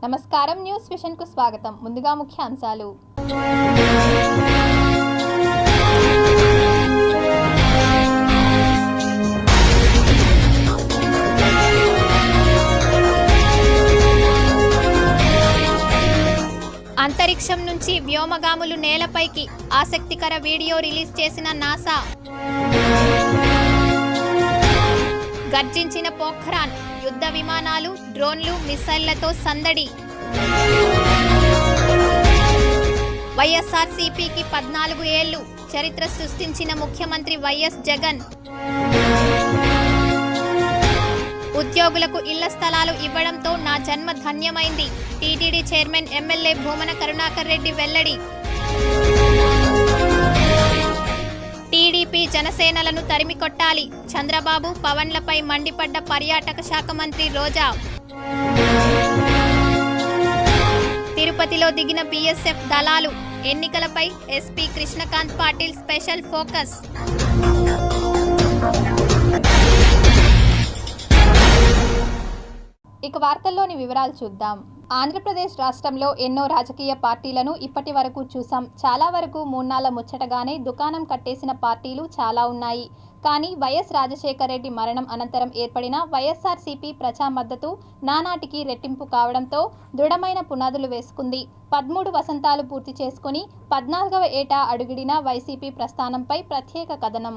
నమస్కారం, news vision కు స్వాగతం. ముందుగా ముఖ్య అంశాలు. అంతరిక్షం నుంచి వ్యోమగాములు నేలపైకి, ఆసక్తికర వీడియో రిలీజ్ చేసిన నాసా. గర్జించిన పోఖ్రాన్, యుద్ధ విమానాలు, డ్రోన్లు, మిసైళ్లతో సందడి. వైఎస్ఆర్సీపీకి 14 ఏళ్లు, చరిత్ర సృష్టించిన ముఖ్యమంత్రి వైఎస్ జగన్. ఉద్యోగులకు ఇళ్ల స్థలాలు ఇవ్వడంతో నా జన్మ ధన్యమైంది, TTD chairman MLA Bhumana Karunakar Reddy వెల్లడి. టీడీపీ జనసేనలను తరిమికొట్టాలి, చంద్రబాబు పవన్లపై మండిపడ్డ పర్యాటక శాఖ మంత్రి రోజా. తిరుపతిలో దిగిన బీఎస్ఎఫ్ దళాలు, ఎన్నికలపై SP Krishnakant Patil special focus. ఇక వార్తల్లోని వివరాలు చూద్దాం. ఆంధ్రప్రదేశ్ రాష్ట్రంలో ఎన్నో రాజకీయ పార్టీలను ఇప్పటి వరకు చూసాం. చాలా వరకు మూన్నాళ్ల ముచ్చటగానే దుకాణం కట్టేసిన పార్టీలు చాలా ఉన్నాయి. కానీ వైఎస్ రాజశేఖర రెడ్డి మరణం అనంతరం ఏర్పడిన వైఎస్ఆర్సీపీ ప్రజా మద్దతు నానాటికి రెట్టింపు కావడంతో దృఢమైన పునాదులు వేసుకుంది. 13 వసంతాలు పూర్తి చేసుకుని 14వ ఏట అడుగిడిన వైసీపీ ప్రస్థానంపై ప్రత్యేక కథనం.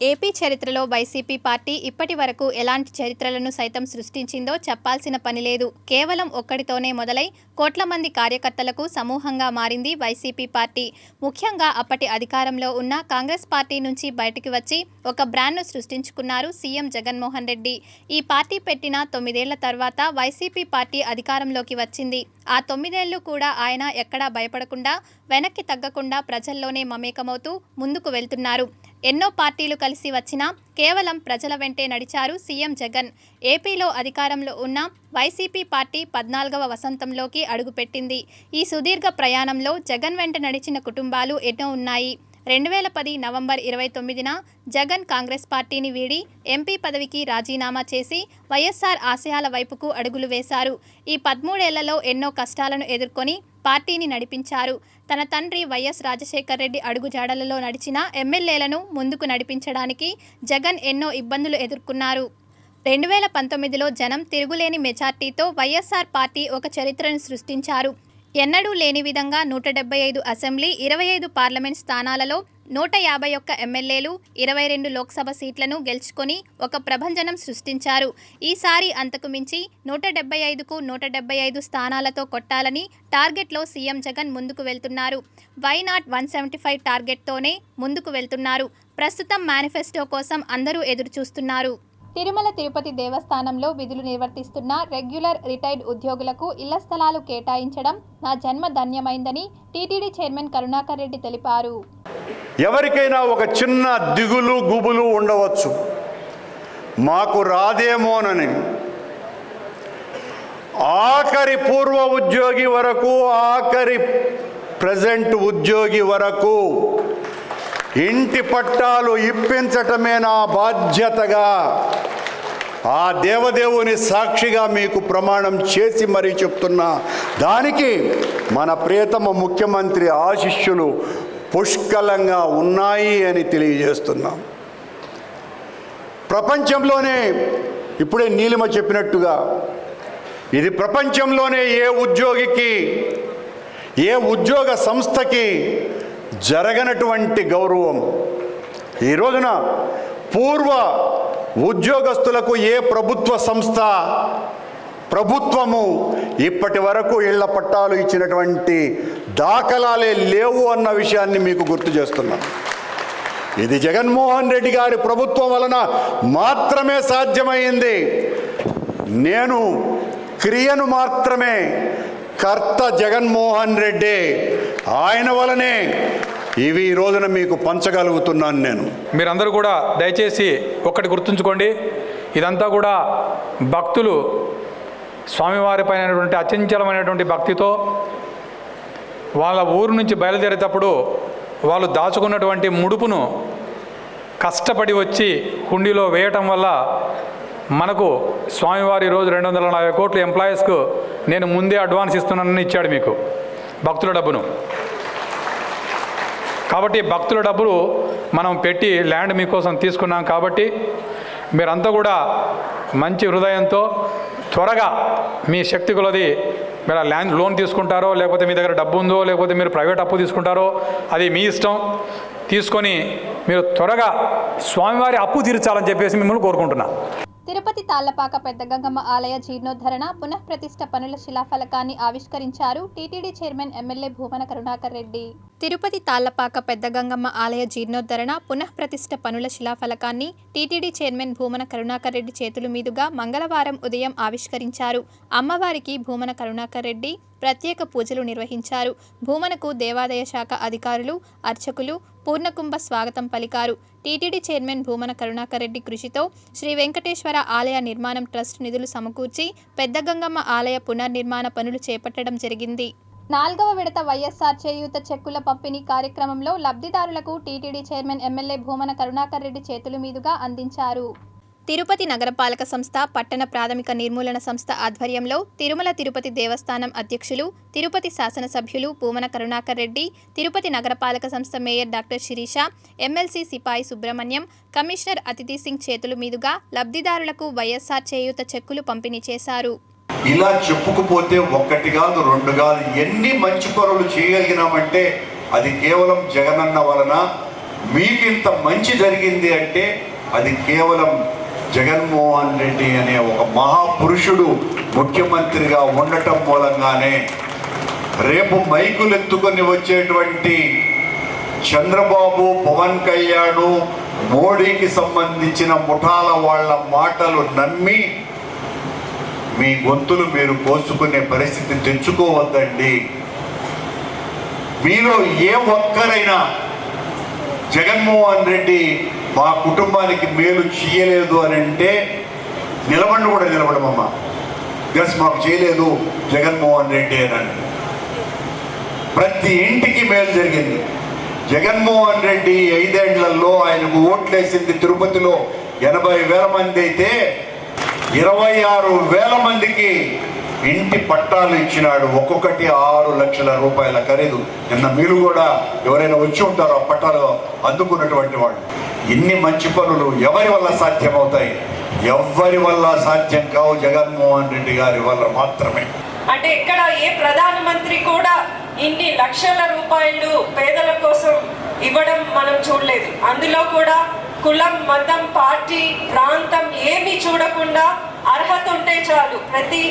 ఏపీ చరిత్రలో వైసీపీ పార్టీ ఇప్పటి వరకు ఎలాంటి చరిత్రలను సైతం సృష్టించిందో చెప్పాల్సిన పని లేదు. కేవలం ఒక్కడితోనే మొదలై కోట్ల మంది కార్యకర్తలకు సమూహంగా మారింది వైసీపీ పార్టీ. ముఖ్యంగా అప్పటి అధికారంలో ఉన్న కాంగ్రెస్ పార్టీ నుంచి బయటికి వచ్చి ఒక బ్రాండ్ను సృష్టించుకున్నారు సీఎం జగన్మోహన్ రెడ్డి. ఈ పార్టీ పెట్టిన 9 ఏళ్ల తర్వాత వైసీపీ పార్టీ అధికారంలోకి వచ్చింది. ఆ 9 ఏళ్లు కూడా ఆయన ఎక్కడా భయపడకుండా, వెనక్కి తగ్గకుండా ప్రజల్లోనే మమేకమవుతూ ముందుకు వెళ్తున్నారు. ఎన్నో పార్టీలు కలిసి వచ్చినా కేవలం ప్రజల వెంటే నడిచారు సీఎం జగన్. ఏపీలో అధికారంలో ఉన్న వైసీపీ పార్టీ 14వ వసంతంలోకి అడుగుపెట్టింది. ఈ సుదీర్ఘ ప్రయాణంలో జగన్ వెంట నడిచిన కుటుంబాలు ఎన్నో ఉన్నాయి. 2010 నవంబర్ 29న జగన్ కాంగ్రెస్ పార్టీని వీడి ఎంపీ పదవికి రాజీనామా చేసి వైఎస్ఆర్ ఆశయాల వైపుకు అడుగులు వేశారు. ఈ 13 ఏళ్లలో ఎన్నో కష్టాలను ఎదుర్కొని పార్టీని నడిపించారు. తన తండ్రి వైఎస్ రాజశేఖర రెడ్డి అడుగుజాడలలో నడిచిన ఎమ్మెల్యేలను ముందుకు నడిపించడానికి జగన్ ఎన్నో ఇబ్బందులు ఎదుర్కొన్నారు. 2019లో జనం తిరుగులేని మెజార్టీతో వైఎస్ఆర్ పార్టీ ఒక చరిత్రను సృష్టించారు. ఎన్నడూ లేని విధంగా 175 అసెంబ్లీ, 25 పార్లమెంట్ స్థానాలలో 151 ఎమ్మెల్యేలు, 22 లోక్సభ సీట్లను గెలుచుకొని ఒక ప్రభంజనం సృష్టించారు. ఈసారి అంతకు మించి 175కు 175 స్థానాలతో కొట్టాలని టార్గెట్లో సీఎం జగన్ ముందుకు వెళ్తున్నారు. వై నాట్ 175 టార్గెట్తోనే ముందుకు వెళ్తున్నారు. ప్రస్తుతం మేనిఫెస్టో కోసం అందరూ ఎదురు చూస్తున్నారు. తిరుమల తిరుపతి దేవస్థానంలో విధులు నిర్వర్తిస్తున్న రెగ్యులర్, రిటైర్డ్ ఉద్యోగులకు ఇళ్ల స్థలాలు కేటాయించడం నా జన్మ ధన్యమైందని టీటీడీ చైర్మన్ కరుణాకర్ రెడ్డి తెలిపారు. ఎవరికైనా ఒక చిన్న దిగులు గుబులు ఉండవచ్చు, మాకు రాదేమోనని. ఆఖరి పూర్వ ఉద్యోగి వరకు, ఆఖరి ప్రజెంట్ ఉద్యోగి వరకు ఇంటి పట్టాలు ఇప్పించటమే నా బాధ్యతగా ఆ దేవదేవుని సాక్షిగా మీకు ప్రమాణం చేసి మరీ చెప్తున్నా. దానికి మన ప్రియతమ ముఖ్యమంత్రి ఆశీస్సులు పుష్కలంగా ఉన్నాయి అని తెలియజేస్తున్నాం. ప్రపంచంలోనే ఇప్పుడే నీలిమ చెప్పినట్టుగా ఇది ప్రపంచంలోనే ఏ ఉద్యోగికి, ఏ ఉద్యోగ సంస్థకి జరగనటువంటి గౌరవం. ఈ రోజున పూర్వ ఉద్యోగస్తులకు ఏ ప్రభుత్వ సంస్థ, ప్రభుత్వము ఇప్పటి వరకు ఇళ్ల పట్టాలు ఇచ్చినటువంటి దాఖలాలే లేవు అన్న విషయాన్ని మీకు గుర్తు చేస్తున్నాం. ఇది జగన్మోహన్ రెడ్డి గారి ప్రభుత్వం వలన మాత్రమే సాధ్యమైంది. నేను క్రియను మాత్రమే, కర్త జగన్మోహన్ రెడ్డి. ఆయన వలనే ఇవి ఈ రోజున మీకు పంచగలుగుతున్నాను. నేను మీరందరూ కూడా దయచేసి ఒక్కటి గుర్తుంచుకోండి, ఇదంతా కూడా భక్తులు స్వామివారిపైనటువంటి అచంచలమైనటువంటి భక్తితో వాళ్ళ ఊరు నుంచి బయలుదేరేటప్పుడు వాళ్ళు దాచుకున్నటువంటి ముడుపును కష్టపడి వచ్చి హుండీలో వేయటం వల్ల మనకు స్వామివారి రోజు 240 కోట్లు ఎంప్లాయీస్కు నేను ముందే అడ్వాన్స్ ఇస్తున్నానని ఇచ్చాడు మీకు భక్తుల డబ్బును. కాబట్టి భక్తుల డబ్బులు మనం పెట్టి ల్యాండ్ మీకోసం తీసుకున్నాం. కాబట్టి మీరంతా కూడా మంచి హృదయంతో త్వరగా మీ శక్తి కొలది మీరు ల్యాండ్ లోన్ తీసుకుంటారో, లేకపోతే మీ దగ్గర డబ్బు ఉందో, లేకపోతే మీరు ప్రైవేట్ అప్పు తీసుకుంటారో, అది మీ ఇష్టం. తీసుకొని మీరు త్వరగా స్వామివారి అప్పు తీర్చాలని చెప్పేసి మిమ్మల్ని కోరుకుంటున్నా. తిరుపతి తాళ్లపాక పెద్దగంగమ్మ ఆలయ జీర్ణోద్ధరణ పునఃప్రతిష్ఠ పనుల శిలాఫలకాన్ని ఆవిష్కరించారు TTD chairman MLA Bhumana Karunakar Reddy. Tirupati Tallapaka Peddagangamma ఆలయ జీర్ణోద్ధరణ పునఃప్రతిష్ఠ పనుల శిలాఫలకాన్ని టీటీడీ చైర్మన్ భూమన కరుణాకర్ రెడ్డి చేతుల మీదుగా మంగళవారం ఉదయం ఆవిష్కరించారు. అమ్మవారికి భూమన కరుణాకర్ రెడ్డి ప్రత్యేక పూజలు నిర్వహించారు. భూమనకు దేవాదాయ శాఖ అధికారులు, అర్చకులు పూర్ణకుంభ స్వాగతం పలికారు. టీటీడీ చైర్మన్ భూమన కరుణాకర్ రెడ్డి కృషితో శ్రీ వెంకటేశ్వర ఆలయ నిర్మాణం ట్రస్ట్ నిధులు సమకూర్చి పెద్దగంగమ్మ ఆలయ పునర్నిర్మాణ పనులు చేపట్టడం జరిగింది. 4వ విడత వైఎస్ఆర్ చేయూత చెక్కుల పంపిణీ కార్యక్రమంలో లబ్ధిదారులకు TTD chairman MLA Bhumana Karunakar Reddy చేతుల మీదుగా అందించారు. తిరుపతి నగరపాలక సంస్థ, పట్టణ ప్రాథమిక నిర్మూలన సంస్థ ఆధ్వర్యంలో తిరుమల తిరుపతి దేవస్థానం అధ్యక్షులు, తిరుపతి శాసనసభ్యులు భూమన కరుణాకర్ రెడ్డి, తిరుపతి నగరపాలక సంస్థ మేయర్ డాక్టర్ శిరీష, ఎమ్మెల్సీ సిపాయి సుబ్రహ్మణ్యం, కమిషనర్ అతిథి సింగ్ చేతుల మీదుగా లబ్ధిదారులకు వైఎస్ఆర్ చేయూత చెక్కులు పంపిణీ చేశారు. ఇలా చెప్పుకుపోతే ఒక్కటి కాదు, రెండు కాదు, ఎన్ని మంచి పనులు చేయగలిగినామంటే అది కేవలం జగనన్న వలన. మీకింత మంచి జరిగింది అంటే అది కేవలం జగన్మోహన్ రెడ్డి అనే ఒక మహాపురుషుడు ముఖ్యమంత్రిగా ఉండటం మూలంగానే. రేపు మైకులు ఎత్తుకొని వచ్చేటువంటి చంద్రబాబు, పవన్ కళ్యాణ్, మోడీకి సంబంధించిన ముఠాల వాళ్ళ మాటలు నమ్మి మీ గొంతులు మీరు కోసుకునే పరిస్థితి తెచ్చుకోవద్దండి. మీలో ఏ ఒక్కరైనా జగన్మోహన్ రెడ్డి మా కుటుంబానికి మేలు చేయలేదు అని అంటే నిలబడి కూడా నిలబడమమ్మా, గస్ మాకు చేయలేదు జగన్మోహన్ రెడ్డి అని. ప్రతి ఇంటికి మేలు జరిగింది. జగన్మోహన్ రెడ్డి 5 ఏళ్లలో ఆయనకు ఓట్లేసింది తిరుపతిలో 80,000 మంది అయితే 26,000 మందికి ఇంటి పట్టాలు ఇచ్చినాడు. ఒక్కొక్కటి 6 లక్షల రూపాయల ఖరీదు. నిన్న మీరు కూడా ఎవరైనా వచ్చి ఉంటారో ఆ పట్టాలు అందుకున్నటువంటి వాళ్ళు. ఇన్ని మంచి పనులు ఎవరి వల్ల సాధ్యమవుతాయి? ఎవరి వల్ల సాధ్యం కావు, జగన్మోహన్ రెడ్డి గారి వల్ల మాత్రమే. అంటే ఇక్కడ ఏ ప్రధానమంత్రి కూడా ఇన్ని లక్షల రూపాయలు పేదల కోసం ఇవ్వడం మనం చూడలేదు. అందులో కూడా కులం, మతం, పార్టీ, ప్రాంతం ఏమీ చూడకుండా అర్హత ఉంటే చాలు, ప్రతి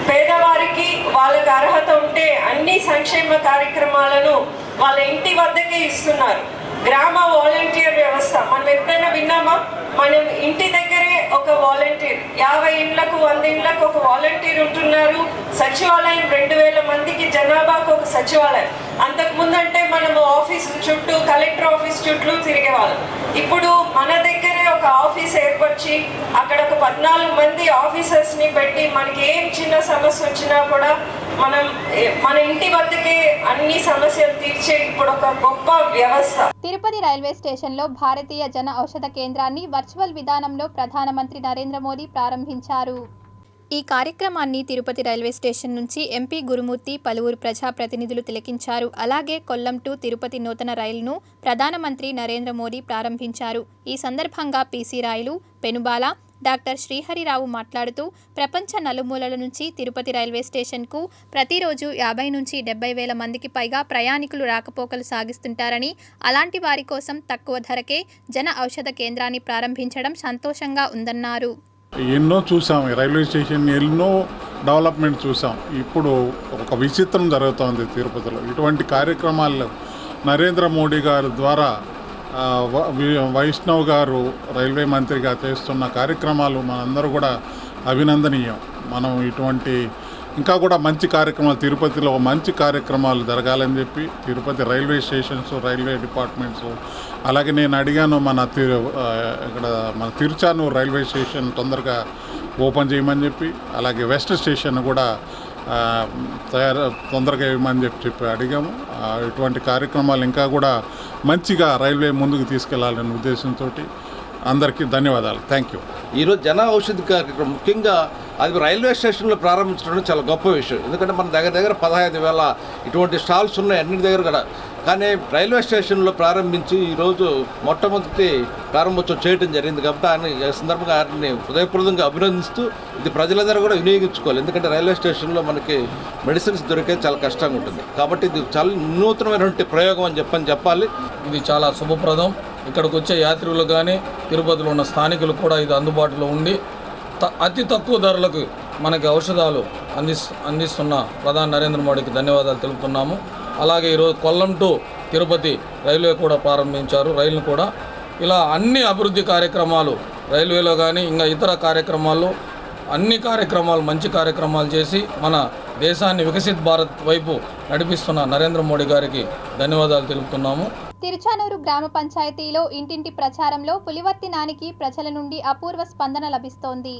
పేదవారికి వాళ్ళకి అర్హత ఉంటే అన్ని సంక్షేమ కార్యక్రమాలను వాళ్ళ ఇంటి వద్దకే ఇస్తున్నారు. గ్రామ వాలంటీర్ వ్యవస్థ మనం ఎప్పుడైనా విన్నామా? మనం ఇంటి దగ్గరే ఒక వాలంటీర్, 50 ఇండ్లకు 100 ఇండ్లకు ఒక వాలంటీర్ ఉంటున్నారు. సచివాలయం 2,000 మందికి జనాభాకు ఒక సచివాలయం. అంతకు ముందంటే మనము ఆఫీస్ చుట్టూ, కలెక్టర్ ఆఫీస్ చుట్టూ తిరిగేవాళ్ళం. ఇప్పుడు మన దగ్గరే ఒక ఆఫీస్ ఏర్పరిచి అక్కడ ఒక 14 మంది ఆఫీసర్స్ని పెట్టి మనకి ఏం చిన్న సమస్య వచ్చినా కూడా మనం మన ఇంటి వద్దకే అన్ని సమస్యలు తీర్చే ఇప్పుడు ఒక గొప్ప వ్యవస్థ. తిరుపతి రైల్వే స్టేషన్లో భారతీయ జన ఔషధ కేంద్రాన్ని వర్చువల్ విధానంలో ప్రధానమంత్రి నరేంద్ర మోదీ ప్రారంభించారు. ఈ కార్యక్రమాన్ని తిరుపతి రైల్వే స్టేషన్ నుంచి ఎంపీ గురుమూర్తి, పలువురు ప్రజాప్రతినిధులు తిలకించారు. అలాగే కొల్లం టు తిరుపతి నూతన రైలును ప్రధానమంత్రి నరేంద్ర మోదీ ప్రారంభించారు. ఈ సందర్భంగా పీసీ రాయలు, పెనుబాల, డాక్టర్ శ్రీహరిరావు మాట్లాడుతూ ప్రపంచ నలుమూలల నుంచి తిరుపతి రైల్వే స్టేషన్కు ప్రతిరోజు 50 నుంచి 70,000 మందికి పైగా ప్రయాణికులు రాకపోకలు సాగిస్తుంటారని, అలాంటి వారి కోసం తక్కువ ధరకే జన ఔషధ కేంద్రాన్ని ప్రారంభించడం సంతోషంగా ఉందన్నారు. ఎన్నో చూసాం, రైల్వే స్టేషన్ ఎన్నో డెవలప్మెంట్ చూసాం. ఇప్పుడు ఒక విచిత్రం జరుగుతోంది తిరుపతిలో. ఇటువంటి కార్యక్రమాలు నరేంద్ర మోడీ గారి ద్వారా వైష్ణవ్ గారు రైల్వే మంత్రిగా చేస్తున్న కార్యక్రమాలు మనందరూ కూడా అభినందనీయం. మనం ఇటువంటి ఇంకా కూడా మంచి కార్యక్రమాలు తిరుపతిలో మంచి కార్యక్రమాలు జరగాలని చెప్పి Tirupati railway stations, railway departments, అలాగే నేను అడిగాను ఇక్కడ మన తిరుచానూరు రైల్వే స్టేషన్ తొందరగా ఓపెన్ చేయమని చెప్పి, అలాగే వెస్ట్ స్టేషన్ కూడా తొందరగా ఇవ్వమని చెప్పి అడిగాము. ఇటువంటి కార్యక్రమాలు ఇంకా కూడా మంచిగా రైల్వే ముందుకు తీసుకెళ్లాలనే ఉద్దేశంతో అందరికీ ధన్యవాదాలు. Thank you. ఈరోజు జన ఔషధి కార్యక్రమం ముఖ్యంగా అది రైల్వే స్టేషన్లో ప్రారంభించడం చాలా గొప్ప విషయం. ఎందుకంటే మన దగ్గర 15,000 ఇటువంటి స్టాల్స్ ఉన్నాయి అన్ని దగ్గర కూడా. కానీ రైల్వే స్టేషన్లో ప్రారంభించి ఈరోజు మొట్టమొదటి ప్రారంభోత్సవం చేయడం జరిగింది కాబట్టి ఆయన సందర్భంగా ఆయన్ని హృదయపూర్వకంగా అభినందిస్తూ ఇది ప్రజలందరూ కూడా వినియోగించుకోవాలి. ఎందుకంటే రైల్వే స్టేషన్లో మనకి మెడిసిన్స్ దొరికేది చాలా కష్టంగా ఉంటుంది కాబట్టి ఇది చాలా నూతనమైనటువంటి ప్రయోగం అని చెప్పాలి. ఇది చాలా శుభప్రదం. ఇక్కడికి వచ్చే యాత్రికులు కానీ తిరుపతిలో ఉన్న స్థానికులు కూడా ఇది అందుబాటులో ఉండి అతి తక్కువ ధరలకు మనకి ఔషధాలు అందిస్తున్న ప్రధాని నరేంద్ర మోడీకి ధన్యవాదాలు తెలుపుతున్నాము. అలాగే ఈరోజు కొల్లం టు తిరుపతి రైల్వే కూడా ప్రారంభించారు, రైలును కూడా. ఇలా అన్ని అభివృద్ధి కార్యక్రమాలు రైల్వేలో కానీ ఇంకా ఇతర కార్యక్రమాల్లో అన్ని కార్యక్రమాలు మంచి కార్యక్రమాలు చేసి మన దేశాన్ని వికసిత్ భారత్ వైపు నడిపిస్తున్న నరేంద్ర మోడీ గారికి ధన్యవాదాలు తెలుపుతున్నాము. తిరుచానూరు గ్రామ పంచాయతీలో ఇంటింటి ప్రచారంలో పులివర్తి నానికి ప్రజల నుండి అపూర్వ స్పందన లభిస్తోంది.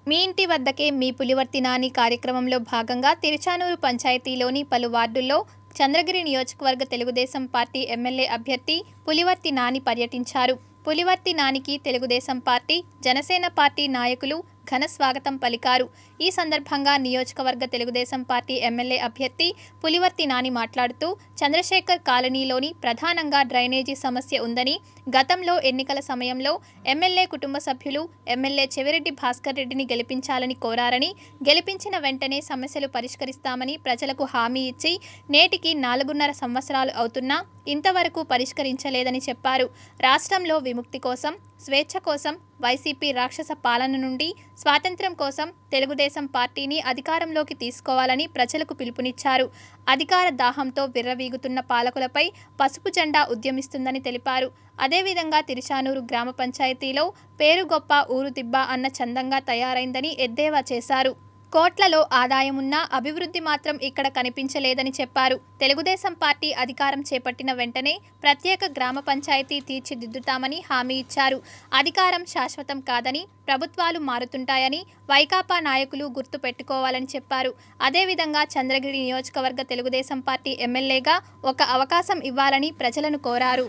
మీ ఇంటి వద్దకే మీ పులివర్తి నాని కార్యక్రమంలో భాగంగా తిరుచానూరు పంచాయతీలోని పలు వార్డుల్లో చంద్రగిరి నియోజకవర్గ తెలుగుదేశం పార్టీ ఎమ్మెల్యే అభ్యర్థి పులివర్తి నాని పర్యటించారు. పులివర్తి నానికి తెలుగుదేశం పార్టీ, జనసేన పార్టీ నాయకులు ఘన స్వాగతం పలికారు. ఈ సందర్భంగా నియోజకవర్గ తెలుగుదేశం పార్టీ ఎమ్మెల్యే అభ్యర్థి పులివర్తి నాని మాట్లాడుతూ చంద్రశేఖర్ కాలనీలోని ప్రధానంగా డ్రైనేజీ సమస్య ఉందని, గతంలో ఎన్నికల సమయంలో ఎమ్మెల్యే కుటుంబ సభ్యులు ఎమ్మెల్యే చెవిరెడ్డి భాస్కర్ రెడ్డిని గెలిపించాలని కోరారని, గెలిపించిన వెంటనే సమస్యలు పరిష్కరిస్తామని ప్రజలకు హామీ ఇచ్చి నేటికి 4.5 సంవత్సరాలు అవుతున్నా ఇంతవరకు పరిష్కరించలేదని చెప్పారు. రాష్ట్రంలో విముక్తి కోసం, స్వేచ్ఛ కోసం, వైసీపీ రాక్షస పాలన నుండి స్వాతంత్ర్యం కోసం తెలుగుదేశం పార్టీని అధికారంలోకి తీసుకోవాలని ప్రజలకు పిలుపునిచ్చారు. అధికార దాహంతో విర్రవీగుతున్న పాలకులపై పసుపు జెండా ఉద్యమిస్తుందని తెలిపారు. అదేవిధంగా తిరుచానూరు గ్రామ పంచాయతీలో పేరు గొప్ప ఊరు దిబ్బ అన్న చందంగా తయారైందని ఎద్దేవా చేశారు. కోట్లలో ఆదాయమున్నా అభివృద్ధి మాత్రం ఇక్కడ కనిపించలేదని చెప్పారు. తెలుగుదేశం పార్టీ అధికారం చేపట్టిన వెంటనే ప్రత్యేక గ్రామ పంచాయతీ తీర్చిదిద్దుతామని హామీ ఇచ్చారు. అధికారం శాశ్వతం కాదని, ప్రభుత్వాలు మారుతుంటాయని వైకాపా నాయకులు గుర్తు పెట్టుకోవాలని చెప్పారు. అదేవిధంగా చంద్రగిరి నియోజకవర్గ తెలుగుదేశం పార్టీ ఎమ్మెల్యేగా ఒక అవకాశం ఇవ్వాలని ప్రజలను కోరారు.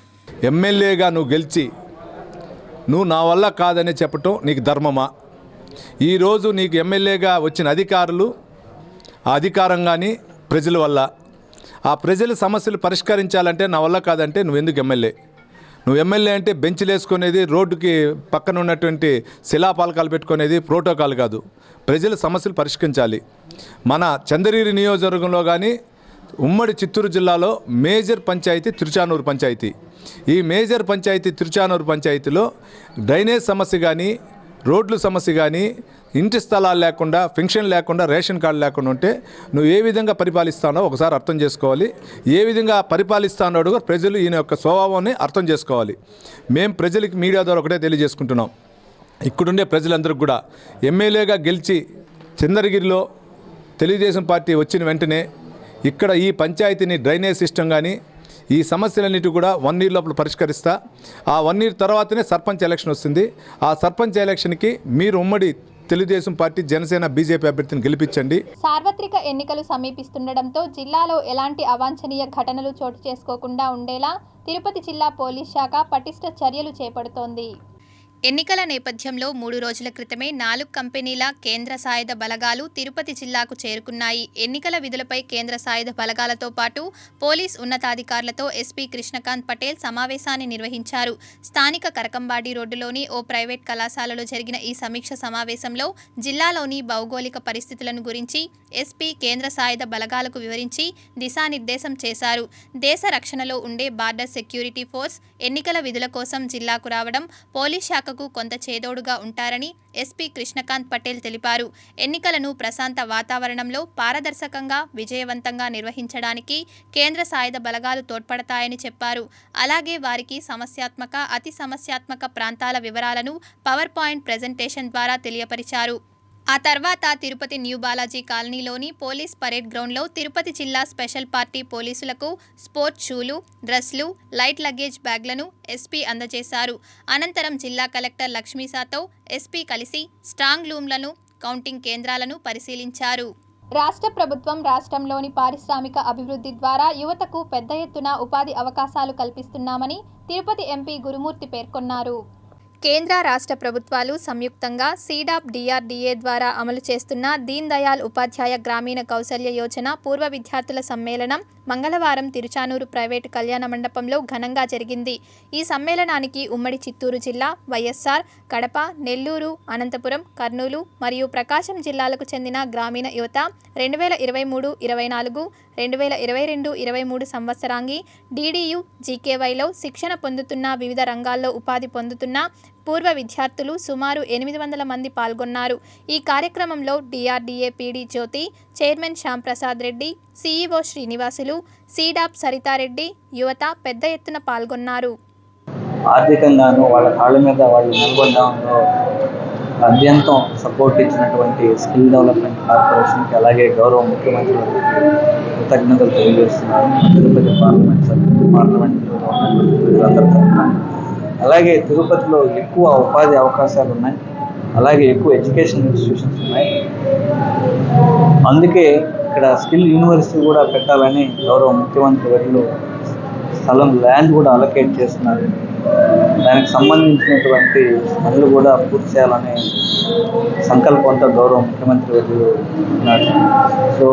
ఎమ్మెల్యేగా నువ్వు గెలిచి నువ్వు నా వల్ల కాదని చెప్పటం నీకు ధర్మమా? ఈరోజు నీకు ఎమ్మెల్యేగా వచ్చిన అధికారులు, ఆ అధికారం కానీ ప్రజల వల్ల, ఆ ప్రజల సమస్యలు పరిష్కరించాలంటే నా వల్ల కాదంటే నువ్వెందుకు ఎమ్మెల్యే? నువ్వు ఎమ్మెల్యే అంటే బెంచ్లు వేసుకునేది, రోడ్డుకి పక్కన ఉన్నటువంటి శిలాపాలకాలు పెట్టుకునేది ప్రోటోకాల్ కాదు. ప్రజల సమస్యలు పరిష్కరించాలి. మన చంద్రగిరి నియోజకవర్గంలో కానీ ఉమ్మడి చిత్తూరు జిల్లాలో మేజర్ పంచాయతీ తిరుచానూరు పంచాయతీ. ఈ మేజర్ పంచాయతీ తిరుచానూరు పంచాయతీలో డ్రైనేజ్ సమస్య కానీ, రోడ్ల సమస్య కానీ, ఇంటి స్థలాలు లేకుండా, పెన్షన్ లేకుండా, రేషన్ కార్డు లేకుండా ఉంటే నువ్వు ఏ విధంగా పరిపాలిస్తానో ఒకసారి అర్థం చేసుకోవాలి. ఏ విధంగా పరిపాలిస్తానో ప్రజలు ఈయన యొక్క స్వభావాన్ని అర్థం చేసుకోవాలి. మేము ప్రజలకి మీడియా ద్వారా ఒకటే తెలియజేసుకుంటున్నాం. ఇక్కడుండే ప్రజలందరికీ కూడా ఎమ్మెల్యేగా గెలిచి చంద్రగిరిలో తెలుగుదేశం పార్టీ వచ్చిన వెంటనే ఇక్కడ ఈ పంచాయతీని డ్రైనేజ్ సిస్టమ్ కానీ ఈ సమస్యలన్నిటి కూడా 1 year లోపల పరిష్కరిస్తా. ఆ 1 year తర్వాతనే సర్పంచ్ ఎలక్షన్ వస్తుంది. ఆ సర్పంచ్ ఎలక్షన్కి మీరు ఉమ్మడి తెలుగుదేశం పార్టీ, జనసేన, బీజేపీ అభ్యర్థిని గెలిపించండి. సార్వత్రిక ఎన్నికలు సమీపిస్తుండటంతో జిల్లాలో ఎలాంటి అవాంఛనీయ ఘటనలు చోటు చేసుకోకుండా ఉండేలా తిరుపతి జిల్లా పోలీస్ శాఖ పటిష్ట చర్యలు చేపడుతోంది. ఎన్నికల నేపథ్యంలో 3 రోజుల క్రితమే 4 కంపెనీల కేంద్ర సాయుధ బలగాలు తిరుపతి జిల్లాకు చేరుకున్నాయి. ఎన్నికల విధులపై కేంద్ర సాయుధ బలగాలతో పాటు పోలీస్ ఉన్నతాధికారులతో ఎస్పీ కృష్ణకాంత్ పటేల్ సమావేశాన్ని నిర్వహించారు. స్థానిక కరకంబాడి రోడ్డులోని ఓ ప్రైవేట్ కళాశాలలో జరిగిన ఈ సమీక్ష సమావేశంలో జిల్లాలోని భౌగోళిక పరిస్థితులను గురించి ఎస్పీ కేంద్ర సాయుధ బలగాలకు వివరించి దిశానిర్దేశం చేశారు. దేశ రక్షణలో ఉండే బార్డర్ సెక్యూరిటీ ఫోర్స్ ఎన్నికల విధుల కోసం జిల్లాకు రావడం పోలీస్ శాఖకు కొంత చేదోడుగా ఉంటారని ఎస్పీ కృష్ణకాంత్ పటేల్ తెలిపారు. ఎన్నికలను ప్రశాంత వాతావరణంలో పారదర్శకంగా, విజయవంతంగా నిర్వహించడానికి కేంద్ర సాయుధ బలగాలు తోడ్పడతాయని చెప్పారు. అలాగే వారికి సమస్యాత్మక, అతి సమస్యాత్మక ప్రాంతాల వివరాలను పవర్ పాయింట్ ప్రెజెంటేషన్ ద్వారా తెలియపరిచారు. ఆ తర్వాత తిరుపతి న్యూ బాలాజీ కాలనీలోని పోలీస్ పరేడ్ గ్రౌండ్లో తిరుపతి జిల్లా స్పెషల్ పార్టీ పోలీసులకు స్పోర్ట్స్ షూలు, డ్రెస్లు, లైట్ లగేజ్ బ్యాగ్లను ఎస్పీ అందజేశారు. అనంతరం జిల్లా కలెక్టర్ లక్ష్మీసాతో ఎస్పీ కలిసి స్ట్రాంగ్ రూమ్లను, కౌంటింగ్ కేంద్రాలను పరిశీలించారు. రాష్ట్ర ప్రభుత్వం రాష్ట్రంలోని పారిశ్రామిక అభివృద్ధి ద్వారా యువతకు పెద్ద ఎత్తున ఉపాధి అవకాశాలు కల్పిస్తున్నామని తిరుపతి ఎంపీ గురుమూర్తి పేర్కొన్నారు. కేంద్ర రాష్ట్ర ప్రభుత్వాలు సంయుక్తంగా సీడాప్ DRDA ద్వారా అమలు చేస్తున్న దీన్ దయాళ్ ఉపాధ్యాయ గ్రామీణ కౌశల్య యోజన పూర్వ విద్యార్థుల సమ్మేళనం మంగళవారం తిరుచానూరు ప్రైవేటు కళ్యాణ మండపంలో ఘనంగా జరిగింది. ఈ సమ్మేళనానికి ఉమ్మడి చిత్తూరు జిల్లా, వైఎస్ఆర్, కడప, నెల్లూరు, అనంతపురం, కర్నూలు మరియు ప్రకాశం జిల్లాలకు చెందిన గ్రామీణ యువత 2023-24, 2022-23 సంవత్సరాంగి DDU GKYలో శిక్షణ పొందుతున్న, వివిధ రంగాల్లో ఉపాధి పొందుతున్న పూర్వ విద్యార్థులు సుమారు 800 మంది పాల్గొన్నారు. ఈ కార్యక్రమంలో DRDA PD జ్యోతి, చైర్మన్ శ్యాంప్రసాద్ రెడ్డి, CEO శ్రీనివాసులు, సీడాప్ సరితారెడ్డి, యువత పెద్ద ఎత్తున పాల్గొన్నారు. ఆర్థికంగాను వాళ్ళ కాళ్ళ మీద వాళ్ళు నిలబడడంలో అత్యంతం సపోర్ట్ ఇచ్చినటువంటి స్కిల్ డెవలప్మెంట్ కార్పొరేషన్కి, అలాగే గౌరవ ముఖ్యమంత్రి కృతజ్ఞతలు తెలియజేస్తున్నాను. తిరుపతి పార్లమెంట్లో అందరి తరఫున. అలాగే తిరుపతిలో ఎక్కువ ఉపాధి అవకాశాలు ఉన్నాయి, అలాగే ఎక్కువ ఎడ్యుకేషన్ ఇన్స్టిట్యూషన్స్ ఉన్నాయి. అందుకే ఇక్కడ స్కిల్ యూనివర్సిటీ కూడా పెట్టాలని గౌరవ ముఖ్యమంత్రి వర్యులు స్థలం, ల్యాండ్ కూడా అలొకేట్ చేస్తున్నారు. దానికి సంబంధించినటువంటి పనులు కూడా పూర్తి చేయాలనే సంకల్పంతో గౌరవ ముఖ్యమంత్రి వర్యులు ఉన్నారు. సో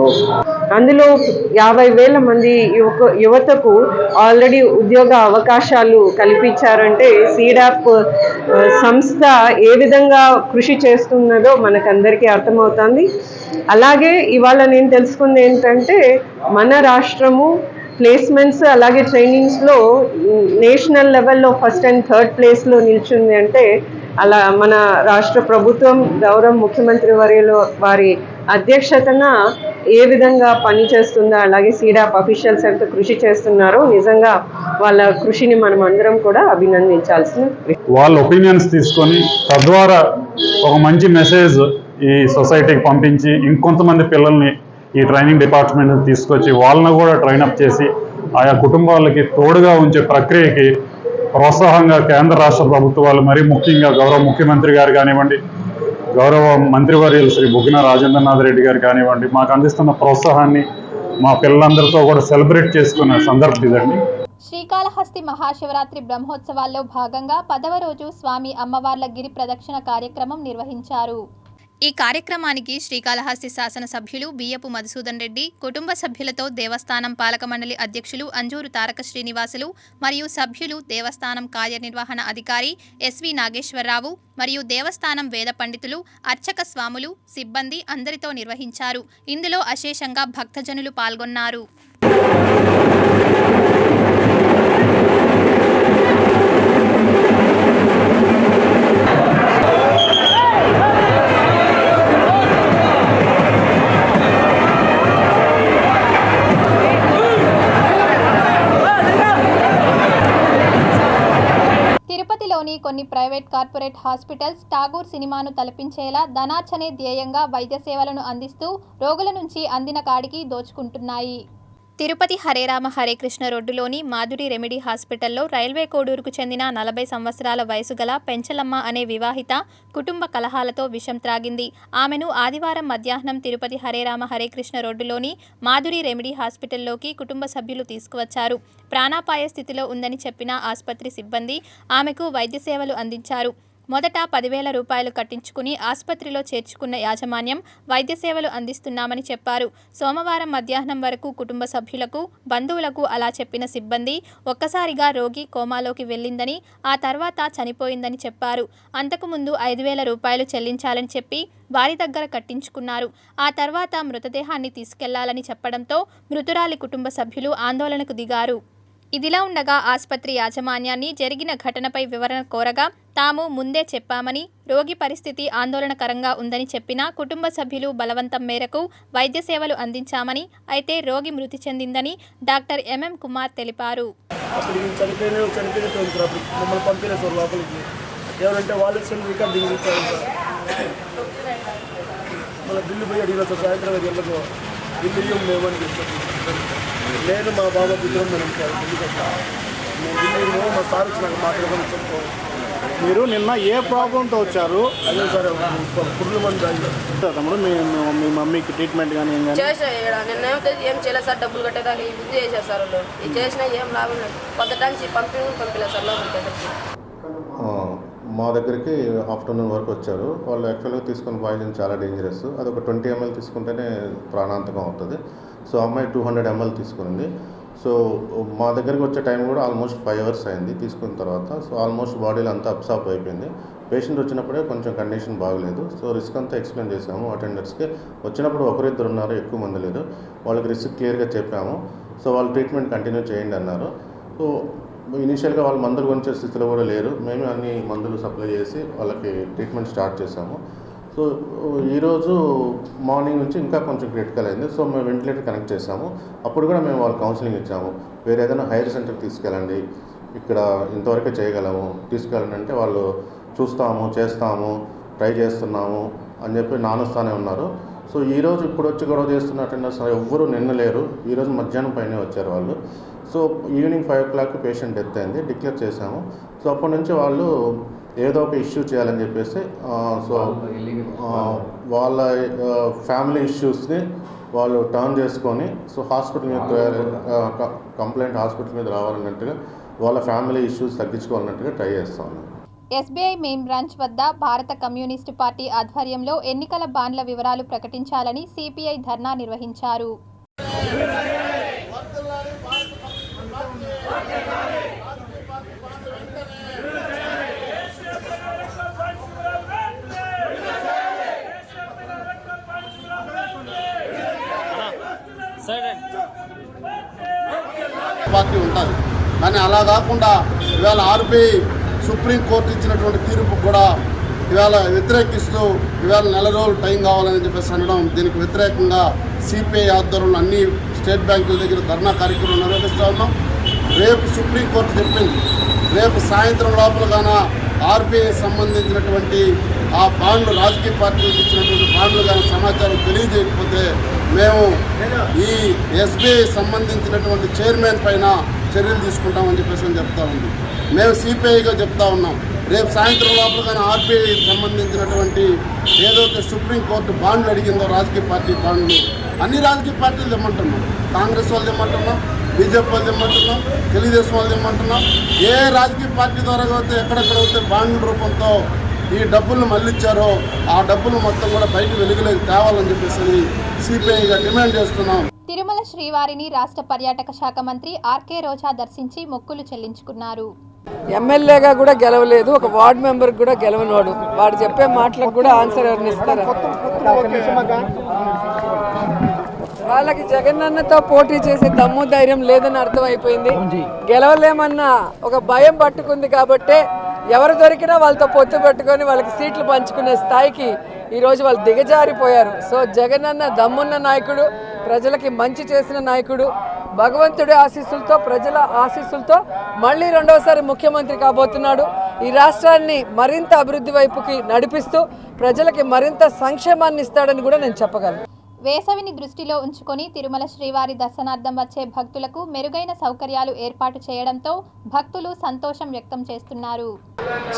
అందులో 50,000 మంది యువతకు ఆల్రెడీ ఉద్యోగ అవకాశాలు కల్పించారంటే సీడాప్ సంస్థ ఏ విధంగా కృషి చేస్తున్నదో మనకందరికీ అర్థమవుతుంది. అలాగే ఇవాళ నేను తెలుసుకుంది ఏంటంటే మన రాష్ట్రము ప్లేస్మెంట్స్ అలాగే ట్రైనింగ్స్లో నేషనల్ లెవెల్లో ఫస్ట్ అండ్ థర్డ్ ప్లేస్లో నిల్చుంది. అంటే అలా మన రాష్ట్ర ప్రభుత్వం గౌరవ ముఖ్యమంత్రి వారి అధ్యక్షతన ఏ విధంగా పని చేస్తుందో, అలాగే సీడాప్ అఫీషియల్స్ ఎంత కృషి చేస్తున్నారో నిజంగా వాళ్ళ కృషిని మనం అందరం కూడా అభినందించాల్సిన. వాళ్ళ ఒపీనియన్స్ తీసుకొని తద్వారా ఒక మంచి మెసేజ్ ఈ సొసైటీకి పంపించి ఇంకొంతమంది పిల్లల్ని ఈ ట్రైనింగ్ డిపార్ట్మెంట్ తీసుకొచ్చి వాళ్ళని కూడా ట్రైనప్ చేసి ఆయా కుటుంబాలకి తోడుగా ఉంచే ప్రక్రియకి ప్రోత్సాహంగా కేంద్ర రాష్ట్ర ప్రభుత్వాలు, మరీ ముఖ్యంగా గౌరవ ముఖ్యమంత్రి గారు కానివ్వండి, గౌరవ మంత్రివర్యులు శ్రీ బుగ్గన రాజేంద్రనాథ్ రెడ్డి గారు కానివ్వండి, మాకు అందిస్తున్న ప్రోత్సాహాన్ని మా పిల్లలందరితో కూడా సెలబ్రేట్ చేసుకునే సందర్భం ఇదండి. శ్రీకాళహస్తి మహాశివరాత్రి బ్రహ్మోత్సవాల్లో భాగంగా 10వ రోజు స్వామి అమ్మవార్ల గిరి ప్రదక్షిణ కార్యక్రమం నిర్వహించారు. ఈ కార్యక్రమానికి శ్రీకాళహస్తి శాసనసభ్యులు బియ్యపు మధుసూదన్ రెడ్డి, కుటుంబ సభ్యులతో దేవస్థానం పాలక మండలి అధ్యక్షులు అంజూరు తారక శ్రీనివాసులు మరియు సభ్యులు, దేవస్థానం కార్యనిర్వహణ అధికారి SV నాగేశ్వరరావు మరియు దేవస్థానం వేద పండితులు, అర్చక స్వాములు, సిబ్బంది అందరితో నిర్వహించారు. ఇందులో అశేషంగా భక్తజనులు పాల్గొన్నారు. తిరుపతిలోని కొన్ని ప్రైవేట్ కార్పొరేట్ హాస్పిటల్స్ ఠాగూర్ సినిమాను తలపించేలా ధనార్చనే ధ్యేయంగా వైద్య సేవలను అందిస్తూ రోగుల నుంచి అందిన కాడికి దోచుకుంటున్నాయి. తిరుపతి హరేరామ హరేకృష్ణ రోడ్డులోని మాధురి రెమెడీ హాస్పిటల్లో రైల్వే కోడూరుకు చెందిన 40 సంవత్సరాల వయసు గల పెంచలమ్మ అనే వివాహిత కుటుంబ కలహాలతో విషం త్రాగింది. ఆమెను ఆదివారం మధ్యాహ్నం తిరుపతి హరేరామ హరేకృష్ణ రోడ్డులోని మాధురి రెమెడీ హాస్పిటల్లోకి కుటుంబ సభ్యులు తీసుకువచ్చారు. ప్రాణాపాయ స్థితిలో ఉందని చెప్పిన ఆసుపత్రి సిబ్బంది ఆమెకు వైద్య సేవలు అందించారు. మొదట 10,000 రూపాయలు కట్టించుకుని ఆసుపత్రిలో చేర్చుకున్న యాజమాన్యం వైద్య సేవలు అందిస్తున్నామని చెప్పారు. సోమవారం మధ్యాహ్నం వరకు కుటుంబ సభ్యులకు, బంధువులకు అలా చెప్పిన సిబ్బంది ఒక్కసారిగా రోగి కోమాలోకి వెళ్ళిందని, ఆ తర్వాత చనిపోయిందని చెప్పారు. అంతకుముందు 5,000 రూపాయలు చెల్లించాలని చెప్పి వారి దగ్గర కట్టించుకున్నారు. ఆ తర్వాత మృతదేహాన్ని తీసుకెళ్లాలని చెప్పడంతో మృతురాలి కుటుంబ సభ్యులు ఆందోళనకు దిగారు. ఇదిలా ఉండగా ఆసుపత్రి యాజమాన్యాన్ని జరిగిన ఘటనపై వివరణ కోరగా తాము ముందే చెప్పామని, రోగి పరిస్థితి ఆందోళనకరంగా ఉందని చెప్పిన కుటుంబ సభ్యులు బలవంతం మేరకు వైద్య సేవలు అందించామని, అయితే రోగి మృతి చెందిందని డాక్టర్ MM కుమార్ తెలిపారు. నేను మా బాబా పిల్లలు నేను మా సార్ ఇచ్చినాక మాట్లాడమని చెప్పుకోవాలి. మీరు నిన్న ఏ ప్రాబ్లంతో వచ్చారు? అదే సార్ పురుగుల మంది తమ్ముడు మీ మమ్మీకి ట్రీట్మెంట్ కానీ నిన్న ఏం చేయలేదు సార్. డబ్బులు కట్టేదాకా ఈ బుద్ధి చేశారు సార్ వాళ్ళు. ఇది చేసినా ఏం లాభం లేదు. పొద్దుటానికి పంపలేదు సార్. మా దగ్గరికి ఆఫ్టర్నూన్ వరకు వచ్చారు. వాళ్ళు యాక్చువల్గా తీసుకున్న పాయిజన్ చాలా డేంజరస్. అది ఒక 20 ml తీసుకుంటేనే ప్రాణాంతకం అవుతుంది. సో అమ్మాయి 200 ml తీసుకుంది. సో మా దగ్గరికి వచ్చే టైం కూడా ఆల్మోస్ట్ 5 hours అయింది తీసుకున్న తర్వాత. సో ఆల్మోస్ట్ బాడీలో అంతా అబ్సార్బ్ అయిపోయింది. పేషెంట్ వచ్చినప్పుడే కొంచెం కండిషన్ బాగలేదు. సో రిస్క్ అంతా ఎక్స్ప్లెయిన్ చేసాము అటెండర్స్కి. వచ్చినప్పుడు ఒకరిద్దరు ఉన్నారు, ఎక్కువ మంది లేదు. వాళ్ళకి రిస్క్ క్లియర్గా చెప్పాము. సో వాళ్ళు ట్రీట్మెంట్ కంటిన్యూ చేయండి అన్నారు. సో ఇనీషియల్గా వాళ్ళు మందులు కొనిచ్చే స్థితిలో కూడా లేరు. మేమే అన్ని మందులు సప్లై చేసి వాళ్ళకి ట్రీట్మెంట్ స్టార్ట్ చేసాము. సో ఈరోజు మార్నింగ్ నుంచి ఇంకా కొంచెం క్రిటికల్ అయింది. సో మేము వెంటిలేటర్ కనెక్ట్ చేసాము. అప్పుడు కూడా మేము వాళ్ళకి కౌన్సిలింగ్ ఇచ్చాము. వేరే ఏదైనా హైయర్ సెంటర్కి తీసుకెళ్ళండి, ఇక్కడ ఇంతవరకే చేయగలము, తీసుకెళ్ళండి అంటే వాళ్ళు చూస్తాము, చేస్తాము, ట్రై చేస్తున్నాము అని చెప్పి నానుస్తానే ఉన్నారు. సో ఈరోజు ఇప్పుడు వచ్చి గొడవ చేస్తున్న అటెండర్స్ ఎవ్వరూ నిన్న లేరు. ఈరోజు మధ్యాహ్నం పైనే వచ్చారు వాళ్ళు. So evening 5 o'clock patient death అయింది, డిక్లేర్ చేశాము. సో అప్పటి నుంచి వాళ్ళు ఏదో ఒక ఇష్యూ చేయాలని చెప్పేసి సో వాళ్ళ ఫ్యామిలీ ఇష్యూస్ని వాళ్ళు టర్న్ చేసుకొని సో హాస్పిటల్ మీద కంప్లైంట్ హాస్పిటల్ మీద రావాలన్నట్టుగా వాళ్ళ ఫ్యామిలీ ఇష్యూస్ తగ్గించుకోవాలన్నట్టుగా ట్రై చేస్తా ఉన్నాం. ఎస్బీఐ మెయిన్ బ్రాంచ్ వద్ద భారత కమ్యూనిస్టు పార్టీ ఆధ్వర్యంలో ఎన్నికల బాండ్ల వివరాలు ప్రకటించాలని సిపిఐ ధర్నా నిర్వహించారు. పార్టీ ఉంటుంది, కానీ అలా కాకుండా ఇవాళ ఆర్బీఐ సుప్రీంకోర్టు ఇచ్చినటువంటి తీర్పు కూడా ఇవాళ వ్యతిరేకిస్తూ ఇవాళ 4 రోజులు టైం కావాలని చెప్పేసి అనడం, దీనికి వ్యతిరేకంగా సిపిఐ ఆధ్వర్యంలో అన్ని స్టేట్ బ్యాంకుల దగ్గర ధర్నా కార్యక్రమం నిర్వహిస్తూ ఉన్నాం. రేపు సుప్రీంకోర్టు చెప్పింది, రేపు సాయంత్రం లోపలగాన ఆర్బీఐ సంబంధించినటువంటి ఆ బాండ్లు, రాజకీయ పార్టీలకు ఇచ్చినటువంటి బాండ్లు కానీ సమాచారం తెలియజేయకపోతే మేము ఈ ఎస్బీఐ సంబంధించినటువంటి చైర్మన్ పైన చర్యలు తీసుకుంటామని చెప్పేసి చెప్తా ఉంది. మేము సిపిఐగా చెప్తా ఉన్నాం, రేపు సాయంత్రం లోపల కానీ ఆర్బీఐ సంబంధించినటువంటి ఏదైతే సుప్రీంకోర్టు బాండ్లు అడిగిందో రాజకీయ పార్టీ బాండ్లు, అన్ని రాజకీయ పార్టీలు తెమ్మంటున్నాం. కాంగ్రెస్ వాళ్ళు తెమ్మంటున్నాం, బీజేపీ వాళ్ళు తెమ్మంటున్నాం, తెలుగుదేశం వాళ్ళు తెమ్మంటున్నాం. ఏ రాజకీయ పార్టీ ద్వారా అయితే ఎక్కడెక్కడైతే బాండ్ల రూపంతో ఈ డబ్బులను మళ్ళిచ్చారో ఆ డబ్బులు మొత్తం కూడా బయట వెలుగులోకి తేవాలని చెప్పేసి సిపిఐగా డిమాండ్ చేస్తున్నాం. తిరుమల శ్రీవారిని రాష్ట్ర పర్యాటక శాఖ మంత్రి ఆర్కే రోజా దర్శించి మొక్కులు చెల్లించుకున్నారు. ఎమ్మెల్యేగా కూడా గెలవలేదు, ఒక వార్డు మెంబర్ కూడా గెలవనోడు, వాడు చెప్పే మాటలకు కూడా ఆన్సర్ ఎవరిని ఇస్తారా? వాళ్ళకి జగనన్నతో పోటీ చేసే దమ్ము ధైర్యం లేదని అర్థమైపోయింది. గెలవలేమన్న ఒక భయం పట్టుకుంది కాబట్టే ఎవరు దొరికినా వాళ్ళతో పొత్తు పెట్టుకొని వాళ్ళకి సీట్లు పంచుకునే స్థాయికి ఈరోజు వాళ్ళు దిగజారిపోయారు. సో జగనన్న దమ్మున్న నాయకుడు, ప్రజలకి మంచి చేసిన నాయకుడు, భగవంతుడి ఆశీస్సులతో, ప్రజల ఆశీస్సులతో మళ్ళీ రెండోసారి ముఖ్యమంత్రి కాబోతున్నాడు. ఈ రాష్ట్రాన్ని మరింత అభివృద్ధి వైపుకి నడిపిస్తూ ప్రజలకి మరింత సంక్షేమాన్ని ఇస్తాడని కూడా నేను చెప్పగలను. వేసవిని దృష్టిలో ఉంచుకొని తిరుమల శ్రీవారి దర్శనార్థం వచ్చే భక్తులకు మెరుగైన సౌకర్యాలు ఏర్పాటు చేయడంతో భక్తులు సంతోషం వ్యక్తం చేస్తున్నారు.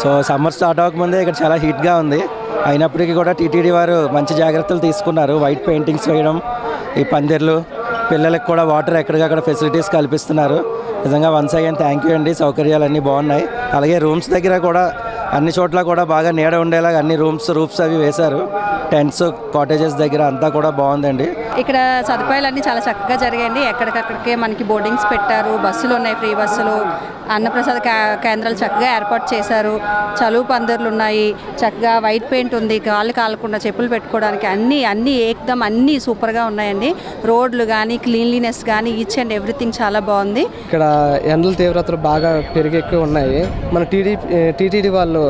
సో సమ్మర్ స్టార్ట్ అవ్వకముందే ఇక్కడ చాలా హీట్గా ఉంది. అయినప్పటికీ కూడా టీటీడీ వారు మంచి జాగ్రత్తలు తీసుకున్నారు. వైట్ పెయింటింగ్స్ వేయడం, ఈ పందిర్లు, పిల్లలకు కూడా వాటర్ ఎక్కడికక్కడ ఫెసిలిటీస్ కల్పిస్తున్నారు. నిజంగా వన్స్ అగైన్ థ్యాంక్ యూ అండి. సౌకర్యాలు అన్నీ బాగున్నాయి. అలాగే రూమ్స్ దగ్గర కూడా అన్ని చోట్ల కూడా బాగా నీడ ఉండేలాగా అన్ని రూఫ్స్ అవి వేశారు. టెంట్స్, కాటేజెస్ దగ్గర అంతా కూడా బాగుందండి. ఇక్కడ సదుపాయాలన్నీ చాలా చక్కగా జరిగాయండి. ఎక్కడికక్కడికే మనకి బోర్డింగ్స్ పెట్టారు, బస్సులు ఉన్నాయి, ఫ్రీ బస్సులు, అన్నప్రసాద కేంద్రాలు చక్కగా ఏర్పాటు చేశారు, చలువు పందిర్లు ఉన్నాయి, చక్కగా వైట్ పెయింట్ ఉంది, కాళ్ళు కాలకుండా చెప్పులు పెట్టుకోవడానికి అన్నీ ఏకదం అన్నీ సూపర్గా ఉన్నాయండి. రోడ్లు కానీ, క్లీన్లీనెస్ కానీ, ఈచ్ అండ్ ఎవ్రీథింగ్ చాలా బాగుంది. ఇక్కడ ఎండల తీవ్రతలు బాగా పెరిగి ఉన్నాయి. మన టీటీడీ వాళ్ళు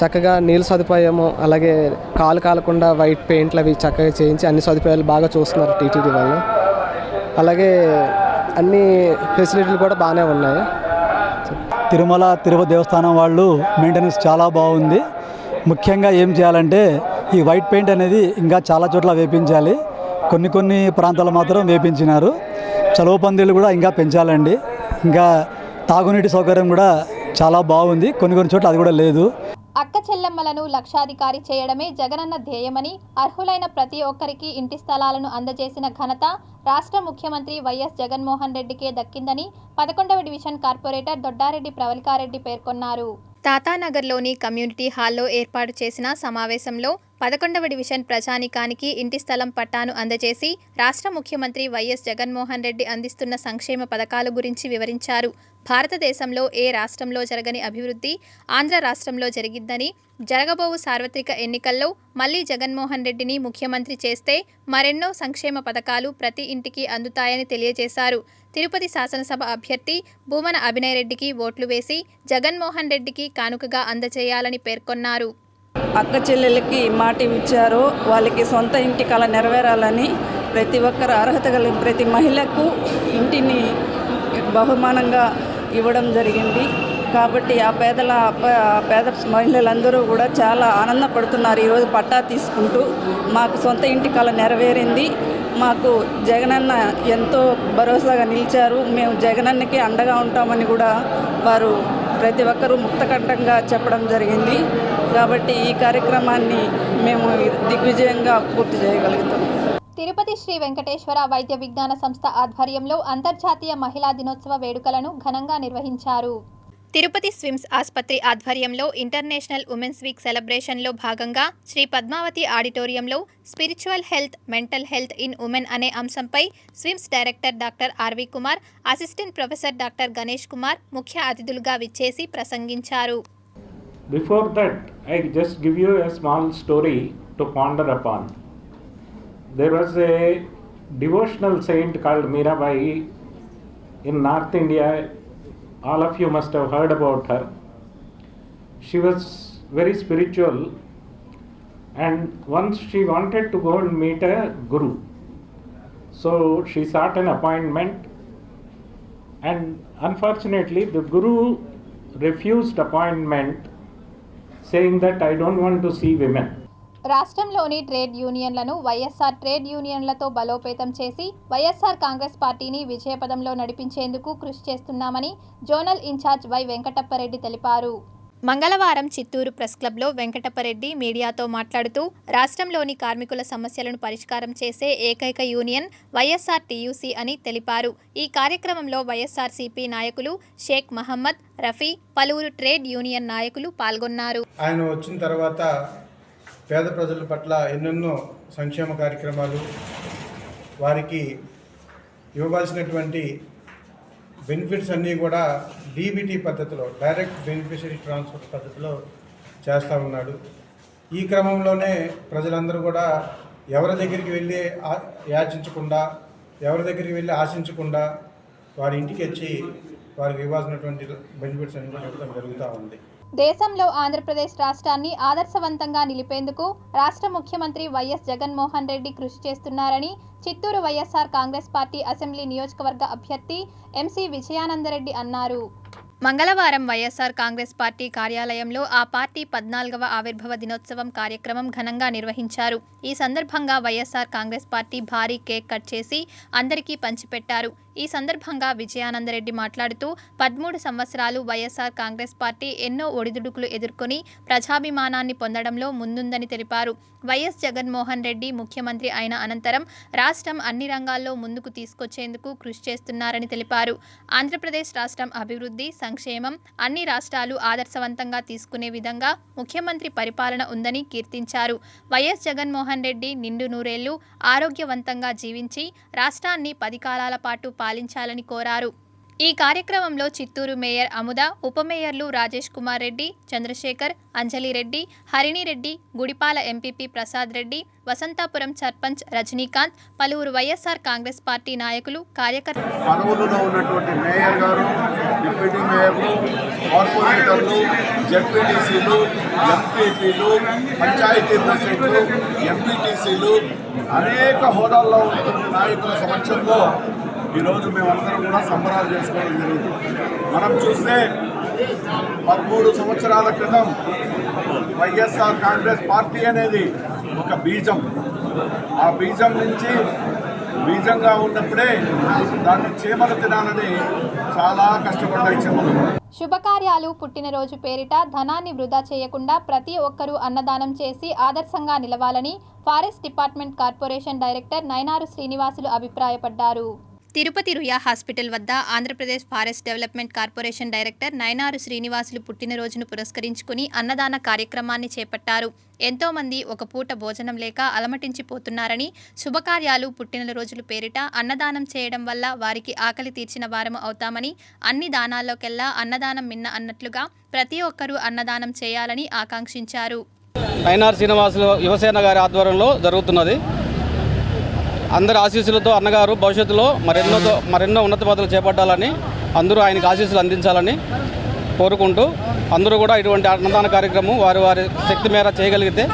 చక్కగా నీళ్ళ సదుపాయము, అలాగే కాలు కాలకుండా వైట్ పెయింట్లు అవి చక్కగా చేయించి అన్ని సదుపాయాలు బాగా చూస్తున్నారు టీటీడీ వాళ్ళు. అలాగే అన్ని ఫెసిలిటీలు కూడా బాగానే ఉన్నాయి. తిరుపతి దేవస్థానం వాళ్ళు మెయింటెనెన్స్ చాలా బాగుంది. ముఖ్యంగా ఏం చేయాలంటే ఈ వైట్ పెయింట్ అనేది ఇంకా చాలా చోట్ల వేపించాలి. కొన్ని ప్రాంతాలు మాత్రం వేపించినారు. చలువ పందిళ్ళు కూడా ఇంకా పెంచాలండి. ఇంకా తాగునీటి సౌకర్యం కూడా చాలా బాగుంది. కొన్ని చోట్ల అది కూడా లేదు. అక్క చెల్లెమ్మలను లక్షాధికారి చేయడమే జగనన్న ధ్యేయమని, అర్హులైన ప్రతి ఒక్కరికి ఇంటి స్థలాలను అందజేసిన ఘనత రాష్ట్ర ముఖ్యమంత్రి వైఎస్ జగన్మోహన్ రెడ్డికే దక్కిందని 11వ డివిజన్ కార్పొరేటర్ దొడ్డారెడ్డి ప్రవళికారెడ్డి పేర్కొన్నారు. తాతానగర్లోని కమ్యూనిటీ హాల్లో ఏర్పాటు చేసిన సమావేశంలో 11వ డివిజన్ ప్రజానీకానికి ఇంటి స్థలం పట్టాను అందజేసి రాష్ట్ర ముఖ్యమంత్రి వైఎస్ జగన్మోహన్ రెడ్డి అందిస్తున్న సంక్షేమ పథకాల గురించి వివరించారు. భారతదేశంలో ఏ రాష్ట్రంలో జరగని అభివృద్ధి ఆంధ్ర రాష్ట్రంలో జరిగిద్దని, జరగబోవు సార్వత్రిక ఎన్నికల్లో మళ్లీ జగన్మోహన్ రెడ్డిని ముఖ్యమంత్రి చేస్తే మరెన్నో సంక్షేమ పథకాలు ప్రతి ఇంటికి అందుతాయని తెలియజేశారు. తిరుపతి శాసనసభ అభ్యర్థి భూమన అభినయ్ రెడ్డికి ఓట్లు వేసి జగన్మోహన్ రెడ్డికి కానుకగా అందజేయాలని పేర్కొన్నారు. అక్క చెల్లెలకి మాట ఇచ్చారో వాళ్ళకి సొంత ఇంటి కల నెరవేరాలని ప్రతి ఒక్కరు అర్హత కలిగిన ప్రతి మహిళకు ఇంటిని బహుమానంగా ఇవ్వడం జరిగింది. కాబట్టి ఆ పేద మహిళలందరూ కూడా చాలా ఆనందపడుతున్నారు. ఈరోజు పట్టా తీసుకుంటూ మాకు సొంత ఇంటి కల నెరవేరింది, మాకు జగనన్న ఎంతో భరోసాగా నిలిచారు, మేము జగనన్నకి అండగా ఉంటామని కూడా వారు ప్రతి ఒక్కరూ ముక్తకంఠంగా చెప్పడం జరిగింది. కాబట్టి ఈ కార్యక్రమాన్ని మేము దిగ్విజయంగా పూర్తి చేయగలుగుతాం. తిరుపతి శ్రీ వెంకటేశ్వర వైద్య విజ్ఞాన సంస్థ ఆధ్వర్యంలో అంతర్జాతీయ మహిళా దినోత్సవ వేడుకలను ఘనంగా నిర్వహించారు. తిరుపతి స్విమ్స్ ఆసుపత్రి ఆధ్వర్యంలో ఇంటర్నేషనల్ ఉమెన్స్ వీక్ సెలబ్రేషన్లో భాగంగా శ్రీ పద్మావతి ఆడిటోరియంలో spiritual health, mental health in women అనే అంశంపై SVIMS director doctor R V Kumar, assistant professor doctor Ganesh Kumar ముఖ్య అతిథులుగా విచ్చేసి ప్రసంగించారు. Before that, I just give you a small story to ponder upon. There was a devotional saint called Mirabai in North India. All of you must have heard about her. She was very spiritual, and once she wanted to go and meet a guru. So she sought an appointment, and unfortunately the guru refused appointment, saying that I don't want to see women. రాష్ట్రంలోని trade యూనియన్లను YSR trade యూనియన్లతో బలోపేతం చేసి వైఎస్ఆర్ కాంగ్రెస్ పార్టీని విజయపథంలో నడిపించేందుకు కృషి చేస్తున్నామని zonal incharge why వెంకటప్పరెడ్డి తెలిపారు. మంగళవారం Chittoor press క్లబ్లో వెంకటప్పరెడ్డి మీడియాతో మాట్లాడుతూ రాష్ట్రంలోని కార్మికుల సమస్యలను పరిష్కారం చేసే ఏకైక యూనియన్ వైఎస్ఆర్ టీయూసీ అని తెలిపారు. ఈ కార్యక్రమంలో వైఎస్ఆర్సీపీ నాయకులు షేక్ మహమ్మద్, రఫీ, పలువురు ట్రేడ్ యూనియన్ నాయకులు పాల్గొన్నారు. ఆయన వచ్చిన తర్వాత పేద ప్రజల పట్ల ఎన్నెన్నో సంక్షేమ కార్యక్రమాలు, వారికి ఇవ్వవలసినటువంటి బెనిఫిట్స్ అన్నీ కూడా డీబీటీ పద్ధతిలో, డైరెక్ట్ బెనిఫిషరీ ట్రాన్స్ఫర్ పద్ధతిలో చేస్తూ ఉన్నాడు. ఈ క్రమంలోనే ప్రజలందరూ కూడా ఎవరి దగ్గరికి వెళ్ళి యాచించకుండా, ఎవరి దగ్గరికి వెళ్ళి ఆశించకుండా వారి ఇంటికి వచ్చి వారికి ఇవ్వాల్సినటువంటి బెనిఫిట్స్ అన్ని కూడా ఇవ్వడం జరుగుతూ ఉంది. దేశంలో ఆంధ్రప్రదేశ్ రాష్ట్రాన్ని ఆదర్శవంతంగా నిలిపేందుకు రాష్ట్ర ముఖ్యమంత్రి వైఎస్ జగన్మోహన్ రెడ్డి కృషి చేస్తున్నారని చిత్తూరు వైఎస్ఆర్ కాంగ్రెస్ పార్టీ అసెంబ్లీ నియోజకవర్గ అభ్యర్థి ఎంసీ విజయానందరెడ్డి అన్నారు. మంగళవారం వైఎస్ఆర్ కాంగ్రెస్ పార్టీ కార్యాలయంలో ఆ పార్టీ 14వ ఆవిర్భావ దినోత్సవం కార్యక్రమం ఘనంగా నిర్వహించారు. ఈ సందర్భంగా వైఎస్ఆర్ కాంగ్రెస్ పార్టీ భారీ కేక్ కట్ చేసి అందరికీ పంచిపెట్టారు. ఈ సందర్భంగా విజయానందరెడ్డి మాట్లాడుతూ 13 సంవత్సరాలు వైఎస్ఆర్ కాంగ్రెస్ పార్టీ ఎన్నో ఒడిదుడుకులు ఎదుర్కొని ప్రజాభిమానాన్ని పొందడంలో ముందుందని తెలిపారు. వైఎస్ జగన్మోహన్ రెడ్డి ముఖ్యమంత్రి అయిన అనంతరం రాష్ట్రం అన్ని రంగాల్లో ముందుకు తీసుకొచ్చేందుకు కృషి చేస్తున్నారని తెలిపారు. ఆంధ్రప్రదేశ్ రాష్ట్రం అభివృద్ధి, సంక్షేమం అన్ని రాష్ట్రాలు ఆదర్శవంతంగా తీసుకునే విధంగా ముఖ్యమంత్రి పరిపాలన ఉందని కీర్తించారు. వైఎస్ జగన్మోహన్ రెడ్డి నిండు నూరేళ్లు ఆరోగ్యవంతంగా జీవించి రాష్ట్రాన్ని 10 కాలాల పాటు పాలించాలని కోరారు. ఈ కార్యక్రమంలో చిత్తూరు మేయర్ అముద, ఉప మేయర్లు రాజేష్ కుమార్ రెడ్డి, చంద్రశేఖర్, అంజలి రెడ్డి, హరిణి రెడ్డి, గుడిపాల ఎంపీపీ ప్రసాద్ రెడ్డి, వసంతాపురం సర్పంచ్ రజనీకాంత్, పలువురు వైఎస్ఆర్ కాంగ్రెస్ పార్టీ నాయకులు, కార్యకర్తలు పదవులలో ఉన్నటువంటి మేయర్ గారు, డిప్యూటీ మేయర్లు, కార్పొరేటర్లు, జెడ్పీటీసీలు, ఎంపీపీలు, పంచాయతీ ప్రెసిడెంట్లు, ఎంపీటీసీలు, అనేక హోదాల్లో ఉన్నటువంటి నాయకుల సమక్షంలో ఈరోజు మేమందరం కూడా సంబరాలు చేసుకోవడం జరుగుతుంది. మనం చూస్తే 13 సంవత్సరాల క్రితం వైఎస్ఆర్ కాంగ్రెస్ పార్టీ అనేది ఒక బీజం. ఆ బీజం నుంచి బీజంగా ఉన్నప్పుడే దాన్ని చీమలు తినాలని చాలా కష్టపడ్డాయి చీమలు. శుభకార్యాలు, పుట్టినరోజు పేరిట ధనాన్ని వృధా చేయకుండా ప్రతి ఒక్కరూ అన్నదానం చేసి ఆదర్శంగా నిలవాలని forest department corporation director Nainar Srinivasulu అభిప్రాయపడ్డారు. తిరుపతి రుయా హాస్పిటల్ వద్ద Andhra Pradesh forest development corporation director Nayanar Srinivasulu పుట్టినరోజును పురస్కరించుకుని అన్నదాన కార్యక్రమాన్ని చేపట్టారు. ఎంతోమంది ఒక పూట భోజనం లేక అలమటించిపోతున్నారని, శుభకార్యాలు, పుట్టినరోజుల పేరిట అన్నదానం చేయడం వల్ల వారికి ఆకలి తీర్చిన వారము అవుతామని, అన్ని దానాల్లోకెల్లా అన్నదానం మిన్న అన్నట్లుగా ప్రతి ఒక్కరూ అన్నదానం చేయాలని ఆకాంక్షించారు. నయనారు శ్రీనివాసులు యువసేన గారి ఆధ్వర్యంలో జరుగుతున్నది. అందరి ఆశీస్సులతో అన్నగారు భవిష్యత్తులో మరెన్నో ఉన్నత పదవులు చేపట్టాలని, అందరూ ఆయనకు ఆశీస్సులు అందించాలని కోరుకుంటూ అందరూ కూడా ఇటువంటి అన్నదాన కార్యక్రమం వారి శక్తి మేర చేయగలిగితే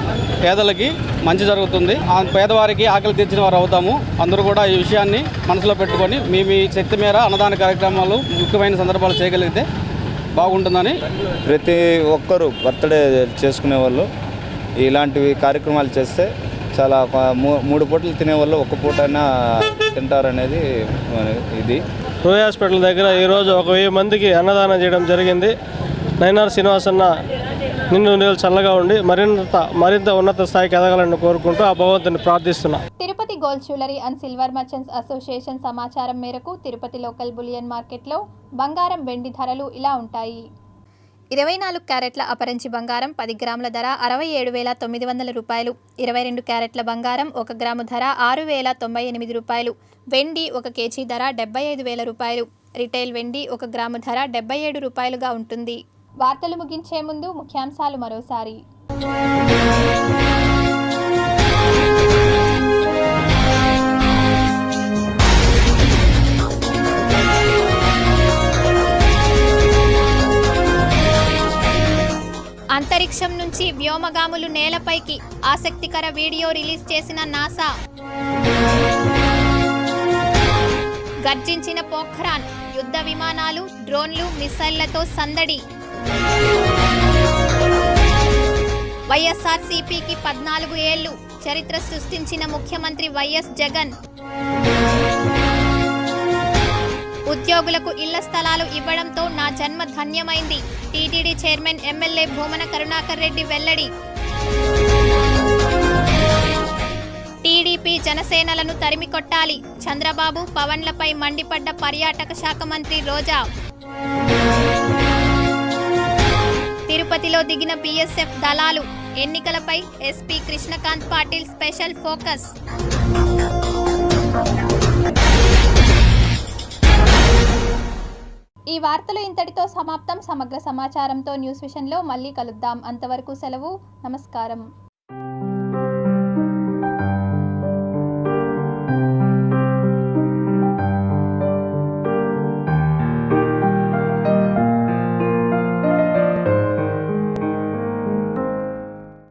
పేదలకి మంచి జరుగుతుంది. పేదవారికి ఆకలి తీర్చిన వారు అవుతాము. అందరూ కూడా ఈ విషయాన్ని మనసులో పెట్టుకొని మీ శక్తి మేర అన్నదాన కార్యక్రమాలు ముఖ్యమైన సందర్భాలు చేయగలిగితే బాగుంటుందని. ప్రతి ఒక్కరూ బర్త్డే చేసుకునే వాళ్ళు ఇలాంటివి కార్యక్రమాలు చేస్తే చాలా 3 పూటలు తినేవాళ్ళు 1 పూటైనా తింటారనేది ఇది. రుయా హాస్పిటల్ దగ్గర ఈరోజు 1000 మందికి అన్నదానం చేయడం జరిగింది. నయనారు శ్రీనివాస్ అన్న నిన్ను నీళ్ళు చల్లగా ఉండి మరింత ఉన్నత స్థాయికి ఎదగాలని కోరుకుంటూ ఆ భగవంతుని ప్రార్థిస్తున్నా. Tirupati gold jewellery and silver merchants association సమాచారం మేరకు తిరుపతి లోకల్ బులియన్ మార్కెట్లో బంగారం, వెండి ధరలు ఇలా ఉంటాయి. 24 క్యారెట్ల అపరంచి బంగారం 10 గ్రాముల ధర 67,900 రూపాయలు. 22 క్యారెట్ల బంగారం 1 గ్రాము ధర 6,098 రూపాయలు. వెండి 1 కేజీ ధర 75,000 రూపాయలు. రిటైల్ వెండి 1 గ్రాము ధర 77 రూపాయలుగా ఉంటుంది. వార్తలు ముగించే ముందు ముఖ్యాంశాలు మరోసారి. అంతరిక్షం నుంచి వ్యోమగాములు నేలపైకి, ఆసక్తికర వీడియో రిలీజ్ చేసిన నాసా. గర్జించిన పోఖ్రాన్, యుద్ధ విమానాలు, డ్రోన్లు, మిసైళ్లతో సందడి. వైఎస్ఆర్సీపీకి 14 ఏళ్లు, చరిత్ర సృష్టించిన ముఖ్యమంత్రి వైఎస్ జగన్. ఉద్యోగులకు ఇళ్ల స్థలాలు ఇవ్వడంతో నా జన్మ ధన్యమైంది. TTD chairman MLA Bhumana Karunakar Reddy వెల్లడి. టీడీపీ జనసేనలను తరిమికొట్టాలి. చంద్రబాబు, పవన్లపై మండిపడ్డ పర్యాటక శాఖ మంత్రి రోజా. తిరుపతిలో దిగిన బీఎస్ఎఫ్ దళాలు. ఎన్నికలపై SP Krishnakant Patil special focus. ఈ వార్తలు ఇంతటితో సమాప్తం. సమగ్ర సమాచారంతో న్యూస్ విషన్లో మళ్ళీ కలుద్దాం. అంతవరకు సెలవు. నమస్కారం.